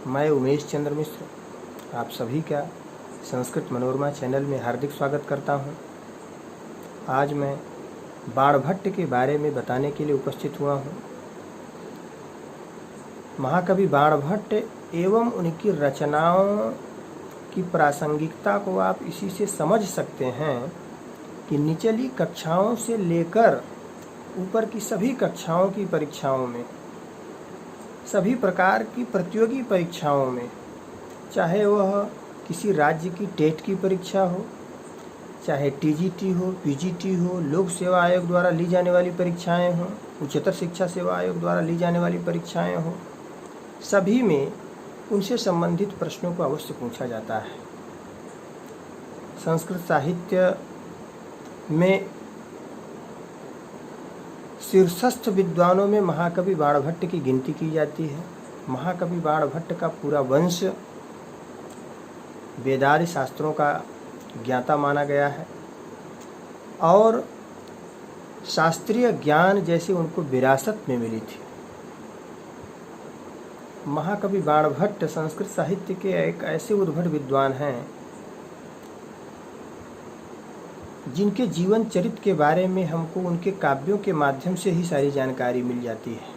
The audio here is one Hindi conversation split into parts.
मैं उमेश चंद्र मिश्र आप सभी का संस्कृत मनोरमा चैनल में हार्दिक स्वागत करता हूं। आज मैं बाणभट्ट के बारे में बताने के लिए उपस्थित हुआ हूं। महाकवि बाणभट्ट एवं उनकी रचनाओं की प्रासंगिकता को आप इसी से समझ सकते हैं कि निचली कक्षाओं से लेकर ऊपर की सभी कक्षाओं की परीक्षाओं में, सभी प्रकार की प्रतियोगी परीक्षाओं में, चाहे वह किसी राज्य की टेट की परीक्षा हो, चाहे टीजीटी हो, पीजीटी हो, लोक सेवा आयोग द्वारा ली जाने वाली परीक्षाएं हों, उच्चतर शिक्षा सेवा आयोग द्वारा ली जाने वाली परीक्षाएं हों, सभी में उनसे संबंधित प्रश्नों को अवश्य पूछा जाता है। संस्कृत साहित्य में शीर्षस्थ विद्वानों में महाकवि बाणभट्ट की गिनती की जाती है। महाकवि बाणभट्ट का पूरा वंश वेदादि शास्त्रों का ज्ञाता माना गया है और शास्त्रीय ज्ञान जैसे उनको विरासत में मिली थी। महाकवि बाणभट्ट संस्कृत साहित्य के एक ऐसे उद्भट विद्वान हैं जिनके जीवन चरित्र के बारे में हमको उनके काव्यों के माध्यम से ही सारी जानकारी मिल जाती है।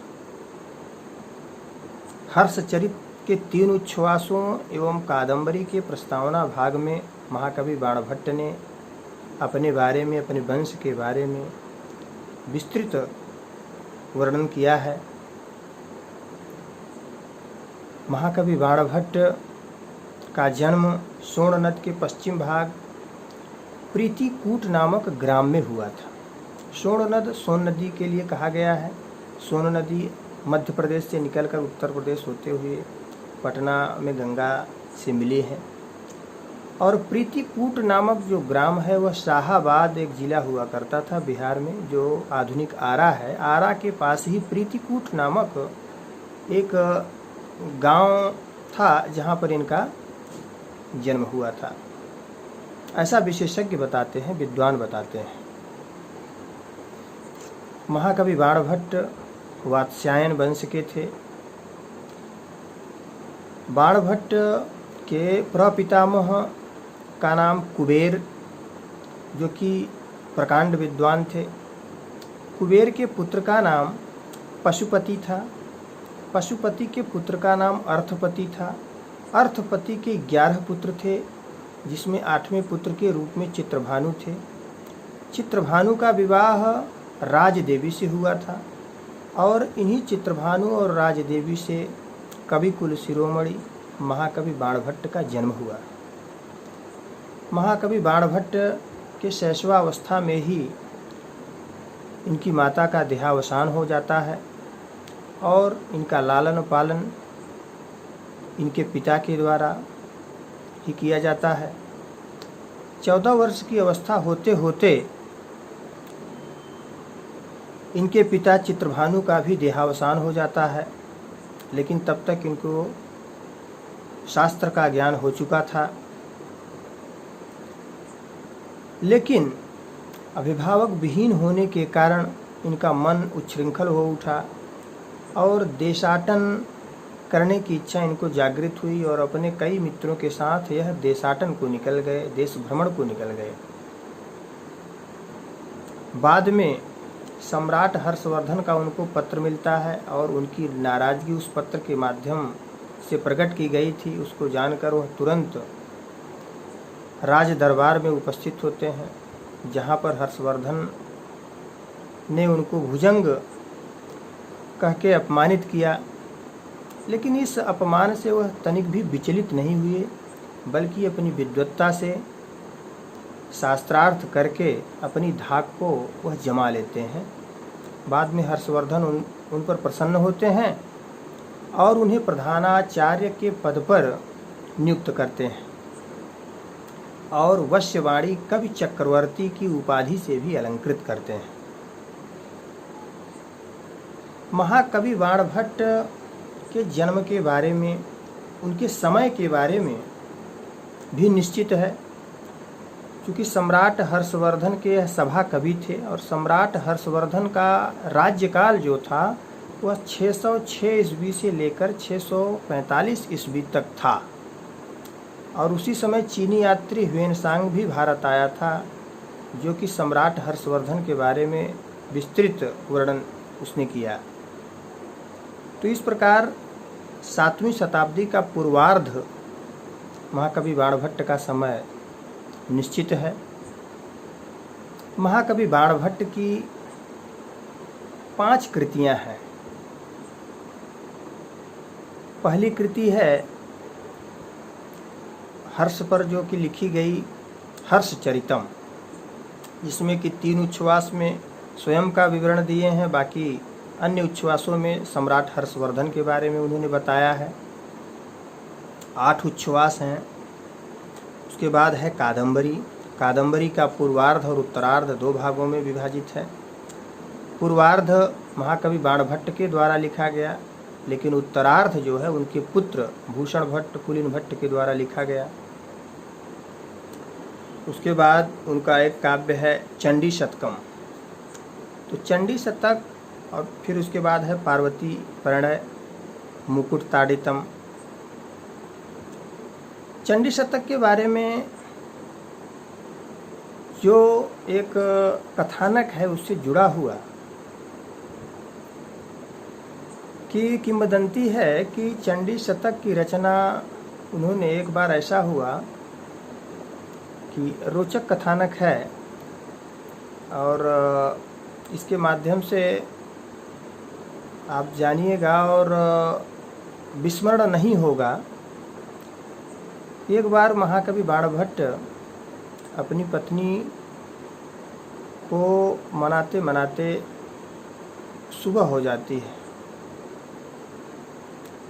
हर्षचरित के 3 उच्छ्वासों एवं कादंबरी के प्रस्तावना भाग में महाकवि बाणभट्ट ने अपने बारे में, अपने वंश के बारे में विस्तृत वर्णन किया है। महाकवि बाणभट्ट का जन्म सोन नद के पश्चिम भाग प्रीतिकूट नामक ग्राम में हुआ था। सोन नद सोन नदी के लिए कहा गया है। सोन नदी मध्य प्रदेश से निकलकर उत्तर प्रदेश होते हुए पटना में गंगा से मिली है और प्रीतिकूट नामक जो ग्राम है वह शाहाबाद एक ज़िला हुआ करता था बिहार में, जो आधुनिक आरा है। आरा के पास ही प्रीतिकूट नामक एक गांव था जहां पर इनका जन्म हुआ था। ऐसा विशेषज्ञ बताते हैं, विद्वान बताते हैं। महाकवि बाणभट्ट वात्स्यायन वंश के थे। बाणभट्ट के प्रपितामह का नाम कुबेर, जो कि प्रकांड विद्वान थे। कुबेर के पुत्र का नाम पशुपति था। पशुपति के पुत्र का नाम अर्थपति था। अर्थपति के 11 पुत्र थे, जिसमें 8वें पुत्र के रूप में चित्रभानु थे। चित्रभानु का विवाह राजदेवी से हुआ था और इन्हीं चित्रभानु और राजदेवी से कवि कुल शिरोमणि महाकवि बाणभट्ट का जन्म हुआ। महाकवि बाणभट्ट के शैशवावस्था में ही इनकी माता का देहावसान हो जाता है और इनका लालन पालन इनके पिता के द्वारा ही किया जाता है। 14 वर्ष की अवस्था होते होते इनके पिता चित्रभानु का भी देहावसान हो जाता है, लेकिन तब तक इनको शास्त्र का ज्ञान हो चुका था। लेकिन अभिभावक विहीन होने के कारण इनका मन उच्छृंखल हो उठा और देशाटन करने की इच्छा इनको जागृत हुई और अपने कई मित्रों के साथ यह देशाटन को निकल गए, देश भ्रमण को निकल गए। बाद में सम्राट हर्षवर्धन का उनको पत्र मिलता है और उनकी नाराजगी उस पत्र के माध्यम से प्रकट की गई थी। उसको जानकर वह तुरंत राज दरबार में उपस्थित होते हैं, जहाँ पर हर्षवर्धन ने उनको भुजंग कह के अपमानित किया। लेकिन इस अपमान से वह तनिक भी विचलित नहीं हुए, बल्कि अपनी विद्वत्ता से शास्त्रार्थ करके अपनी धाक को वह जमा लेते हैं। बाद में हर्षवर्धन उन पर प्रसन्न होते हैं और उन्हें प्रधानाचार्य के पद पर नियुक्त करते हैं और वश्यवाणी कवि चक्रवर्ती की उपाधि से भी अलंकृत करते हैं। महाकवि बाणभट्ट के जन्म के बारे में, उनके समय के बारे में भी निश्चित है, क्योंकि सम्राट हर्षवर्धन के सभा कवि थे और सम्राट हर्षवर्धन का राज्यकाल जो था वह 606 ईस्वी से लेकर 645 ईस्वी तक था और उसी समय चीनी यात्री ह्वेनसांग भी भारत आया था, जो कि सम्राट हर्षवर्धन के बारे में विस्तृत वर्णन उसने किया। तो इस प्रकार 7वीं शताब्दी का पूर्वार्ध महाकवि बाणभट्ट का समय निश्चित है। महाकवि बाणभट्ट की 5 कृतियां हैं। पहली कृति है हर्ष पर, जो कि लिखी गई हर्षचरितम, जिसमें कि 3 उच्छ्वास में स्वयं का विवरण दिए हैं, बाकी अन्य उच्छ्वासों में सम्राट हर्षवर्धन के बारे में उन्होंने बताया है। 8 उच्छ्वास हैं। उसके बाद है कादम्बरी। कादम्बरी का पूर्वार्ध और उत्तरार्ध 2 भागों में विभाजित है। पूर्वार्ध महाकवि बाणभट्ट के द्वारा लिखा गया, लेकिन उत्तरार्ध जो है उनके पुत्र भूषण भट्ट, कुलीन भट्ट के द्वारा लिखा गया। उसके बाद उनका एक काव्य है चंडी शतकम। तो चंडी शतक, और फिर उसके बाद है पार्वती परिणय, मुकुट ताड़ितम। चंडी शतक के बारे में जो एक कथानक है उससे जुड़ा हुआ कि किंवदंती है कि चंडी शतक की रचना उन्होंने, एक बार ऐसा हुआ कि रोचक कथानक है और इसके माध्यम से आप जानिएगा और विस्मरण नहीं होगा। एक बार महाकवि बाणभट्ट अपनी पत्नी को मनाते मनाते सुबह हो जाती है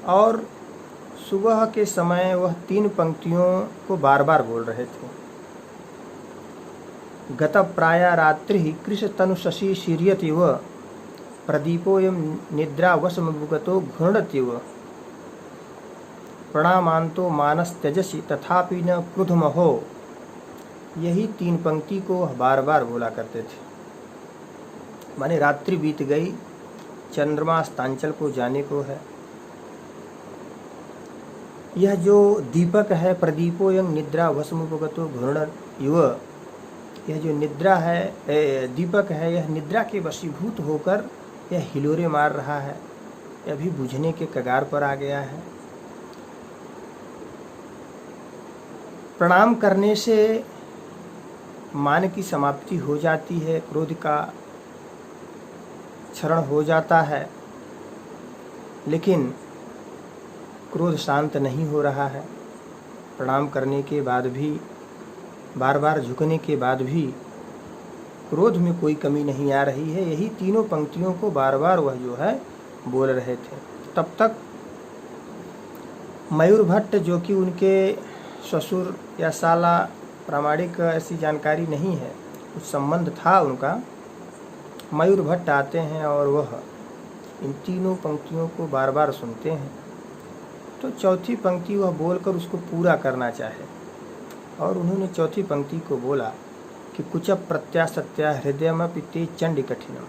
और सुबह के समय वह 3 पंक्तियों को बार बार बोल रहे थे। गत प्राया रात्रि कृश तनु शशि शीर्यतिव प्रदीपोयम निद्रा वशमुगतो घूर्णतिव प्रणामांतो मानस तेजसी तथापि न क्रुधमहो। यही 3 पंक्ति को बार बार बोला करते थे। माने रात्रि बीत गई, चंद्रमा अस्तांचल को जाने को है। यह जो दीपक है, प्रदीपोयम निद्रा वशमुपगतो घूर्ण युव, यह जो निद्रा है, दीपक है, यह निद्रा के वशीभूत होकर यह हिलोरे मार रहा है, यह भी बुझने के कगार पर आ गया है। प्रणाम करने से मान की समाप्ति हो जाती है, क्रोध का क्षरण हो जाता है, लेकिन क्रोध शांत नहीं हो रहा है। प्रणाम करने के बाद भी, बार बार झुकने के बाद भी क्रोध में कोई कमी नहीं आ रही है। यही तीनों पंक्तियों को बार बार वह जो है बोल रहे थे। तब तक मयूर भट्ट, जो कि उनके ससुर या साला, प्रामाणिक ऐसी जानकारी नहीं है, कुछ संबंध था उनका, मयूर भट्ट आते हैं और वह इन तीनों पंक्तियों को बार बार सुनते हैं। तो चौथी पंक्ति वह बोलकर उसको पूरा करना चाहे और उन्होंने चौथी पंक्ति को बोला कि कुच प्रत्यासत्या हृदयमपि ते चंडी कठिनम।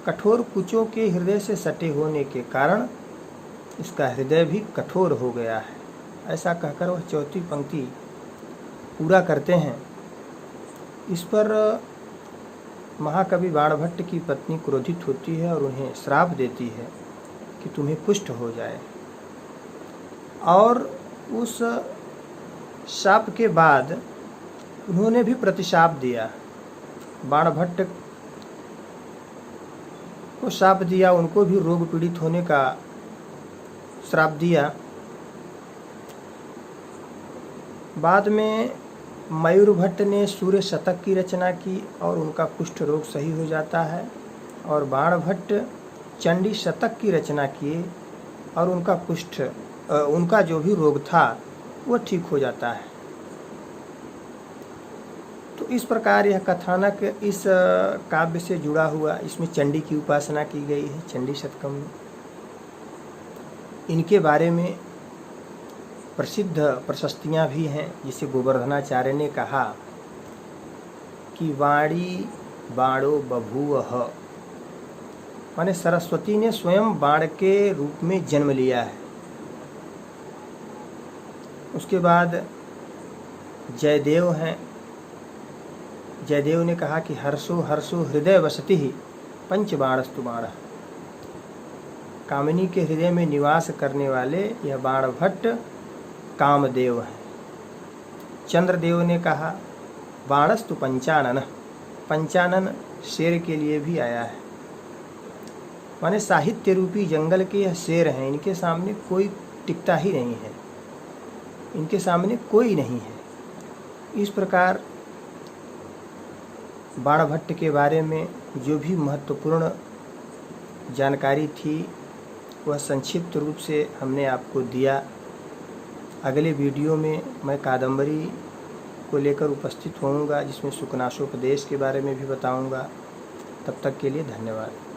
कठोर कुचों के हृदय से सटे होने के कारण इसका हृदय भी कठोर हो गया है। ऐसा कहकर वह चौथी पंक्ति पूरा करते हैं। इस पर महाकवि बाणभट्ट की पत्नी क्रोधित होती है और उन्हें श्राप देती है कि तुम्हें कुष्ठ हो जाए। और उस शाप के बाद उन्होंने भी प्रतिशाप दिया, बाणभट्ट को शाप दिया, उनको भी रोग पीड़ित होने का श्राप दिया। बाद में मयूर भट्ट ने सूर्य शतक की रचना की और उनका कुष्ठ रोग सही हो जाता है, और बाणभट्ट चंडी शतक की रचना किए और उनका जो भी रोग था वो ठीक हो जाता है। तो इस प्रकार यह कथानक इस काव्य से जुड़ा हुआ, इसमें चंडी की उपासना की गई है, चंडी शतकम में। इनके बारे में प्रसिद्ध प्रशस्तियाँ भी हैं, जिसे गोवर्धनाचार्य ने कहा कि वाणी बाणो बभूवः माने सरस्वती ने स्वयं बाण के रूप में जन्म लिया है। उसके बाद जयदेव हैं। जयदेव ने कहा कि हर्षो हर्षो हृदय वसति ही पंचबाणस्तु बाण। कामिनी के हृदय में निवास करने वाले यह बाणभट्ट कामदेव हैं। चंद्रदेव ने कहा बाणस्तु पंचानन। पंचानन शेर के लिए भी आया है। माने साहित्य रूपी जंगल के यह शेर हैं, इनके सामने कोई टिकता ही नहीं है, इनके सामने कोई नहीं है। इस प्रकार बाणभट्ट के बारे में जो भी महत्वपूर्ण जानकारी थी वह संक्षिप्त रूप से हमने आपको दिया। अगले वीडियो में मैं कादंबरी को लेकर उपस्थित होऊंगा, जिसमें सुकनासोपदेश के बारे में भी बताऊंगा। तब तक के लिए धन्यवाद।